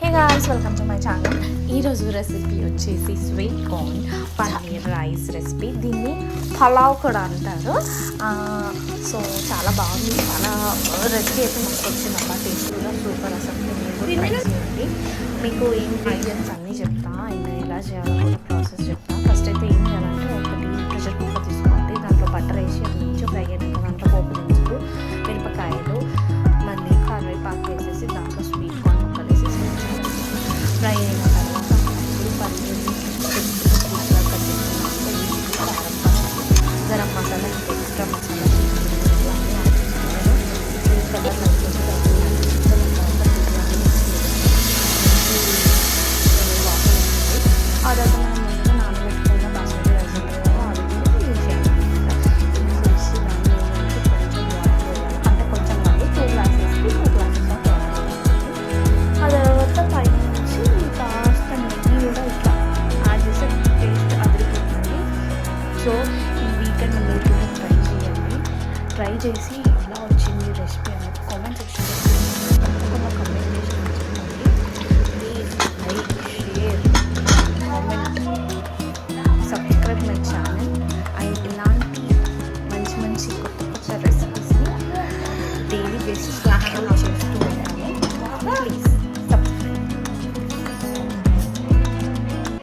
Hey guys, welcome to my channel. ఈరోజు recipe వచ్చేసి sweet corn paneer rice recipe. దీన్ని పలావ్ కూడా అంటారు. సో చాలా బాగుంది. చాలా రెసిపీ అయితే మనకు వచ్చింది అబ్బా. టేస్ట్ కూడా సూపర్. అసలు మీరు ట్రై చేయండి. మీకు ఇంగ్రీడియంట్స్ అన్నీ చెప్తా అండ్ ఎలా చేయాలో కూడా ప్రాసెస్ చెప్తా. ఫస్ట్ అయితే ఏం చేయాలంటే ఒకటి ప్రెషర్ కుక్కర్ తీసుకోండి. దాంట్లో బటర్ వేసి అది నుంచి ఫ్రై అయినాక దాంట్లో పోపు దినుసులు, మిరపకాయలు, మళ్ళీ కరివేపాకు వేసేసి దాంట్లో స్వీట్ కార్న్ ముక్కలు వేసేసి ఫ్రై అయిన తర్వాత ఇప్పుడు పన్నీర్ని గరం మసాలా, ఎక్స్ట్రా మసాలా కలర్ ఆ తర్వాత మనం ముందుగా నానబెట్టుకున్న బాస్మతి రైస్ ఉంటుంది కదా, అది కూడా యూజ్ చేయాలన్నమాట. యూజ్ చేసి దాన్ని కొంచెం వాటర్ వేయాలి. అంటే కొంచెం కాదు, 2 గ్లాసెస్కి 2 గ్లాసెస్ ఆఫ్ వాటర్ వేయాలి. ఆ తర్వాత పైనుంచి కాస్త నెయ్యి కూడా ఇట్లా యాడ్ చేస్తే టేస్ట్ అదిరిపోతుంది. సో ఈ వీకెండ్ మీరు కూడా ట్రై చేయండి. ట్రై చేసి ఎలా వచ్చింది రెసిపీ అనేది కామెంట్ సెక్షన్లో తప్పకుండా కమెంట్ చేసి చెప్పండి. Please like, share, comment, subscribe my channel. And ఇలాంటి మంచి మంచి కొత్త కొత్త రెసిపీస్ని డైలీ బేసిస్లో